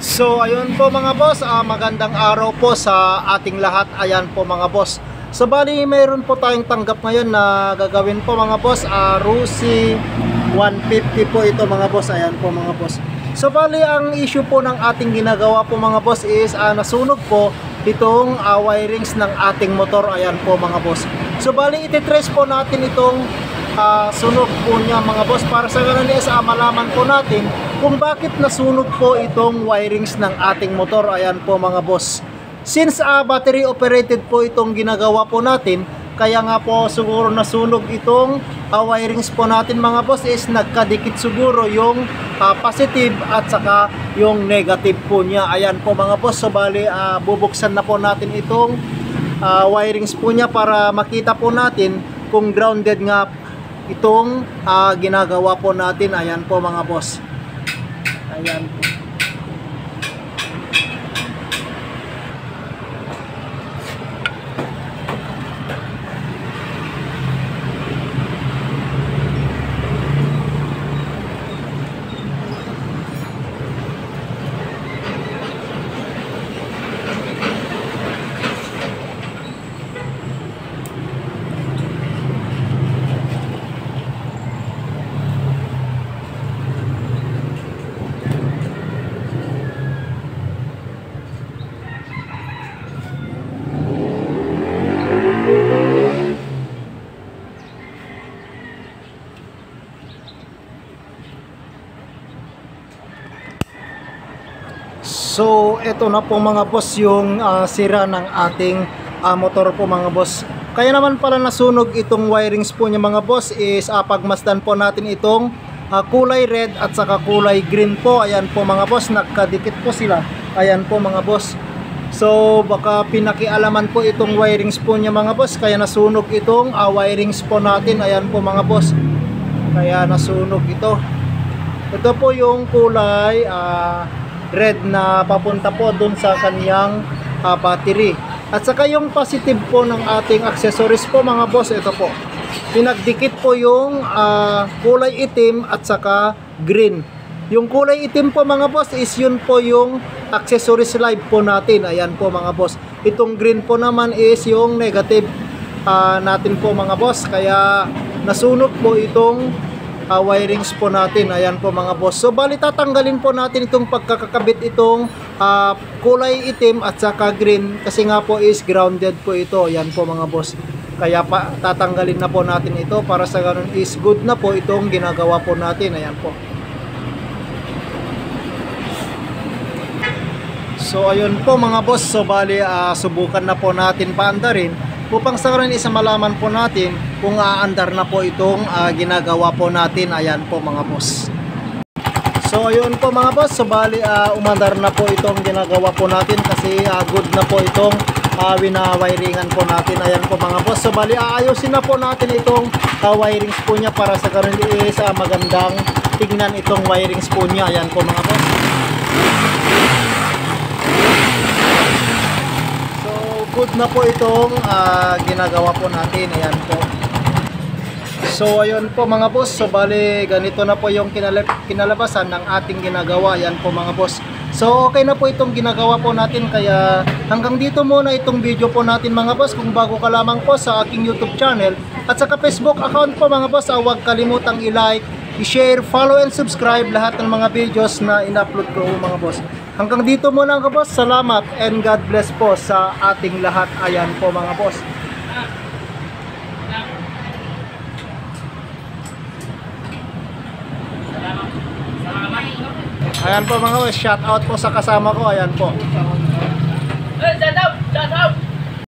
So ayun po mga boss, magandang araw po sa ating lahat. Ayan po mga boss. So bali mayroon po tayong tanggap ngayon na gagawin po mga boss, Rusi 150 po ito mga boss. Ayan po mga boss. So bali ang issue po ng ating ginagawa po mga boss is nasunog po itong wirings ng ating motor. Ayan po mga boss. So bali ititrace po natin itong sunog po niya mga boss, para sa ganun is malaman po natin kung bakit nasunog po itong wirings ng ating motor. Ayan po mga boss. Since battery operated po itong ginagawa po natin, kaya nga po siguro nasunog itong wirings po natin mga boss, is nagkadikit siguro yung positive at saka yung negative po niya. Ayan po mga boss. So bali bubuksan na po natin itong wirings po niya para makita po natin kung grounded nga itong ginagawa po natin. Ayan po mga boss. Ayan po. So ito na po mga boss yung sira ng ating motor po mga boss. Kaya naman pala nasunog itong wirings po niya mga boss is pagmasdan po natin itong kulay red at saka kulay green po. Ayan po mga boss, nagkadikit po sila. Ayan po mga boss. So baka pinakialaman po itong wirings po niya mga boss, kaya nasunog itong wirings po natin. Ayan po mga boss, kaya nasunog ito. Ito po yung kulay red na papunta po dun sa kanyang battery. At saka yung positive po ng ating accessories po mga boss, ito po. Pinagdikit po yung kulay itim at saka green. Yung kulay itim po mga boss is yun po yung accessories live po natin. Ayan po mga boss. Itong green po naman is yung negative natin po mga boss. Kaya nasunog po itong wirings po natin. Ayan po mga boss. So bali tatanggalin po natin itong pagkakakabit itong kulay itim at saka green, kasi nga po is grounded po ito. Ayan po mga boss. Kaya tatanggalin na po natin ito, para sa ganun is good na po itong ginagawa po natin. Ayan po. So ayun po mga boss. So bali subukan na po natin paandarin upang sa karon isa malaman po natin kung aandar na po itong ginagawa po natin. Ayan po mga boss. So ayun po mga boss, so bali umandar na po itong ginagawa po natin, kasi good na po itong winawiringan po natin. Ayan po mga boss. So bali aayusin na po natin itong wirings po niya, para sa karon is magandang tingnan itong wirings po niya. Ayan po mga boss. Good na po itong ginagawa po natin. Ayan po. So ayun po mga boss. So bali ganito na po yung kinalabasan ng ating ginagawa. Ayan po mga boss. So okay na po itong ginagawa po natin. Kaya hanggang dito muna itong video po natin mga boss. Kung bago ka lamang po sa aking YouTube channel at saka Facebook account po mga boss, huwag kalimutang i-like, i-share, follow and subscribe lahat ng mga videos na in-upload ko mga boss. Hanggang dito muna mga boss. Salamat and God bless po sa ating lahat. Ayan po mga boss. Ayan po mga boss. Shout out po sa kasama ko. Ayan po. Shout out! Shout out!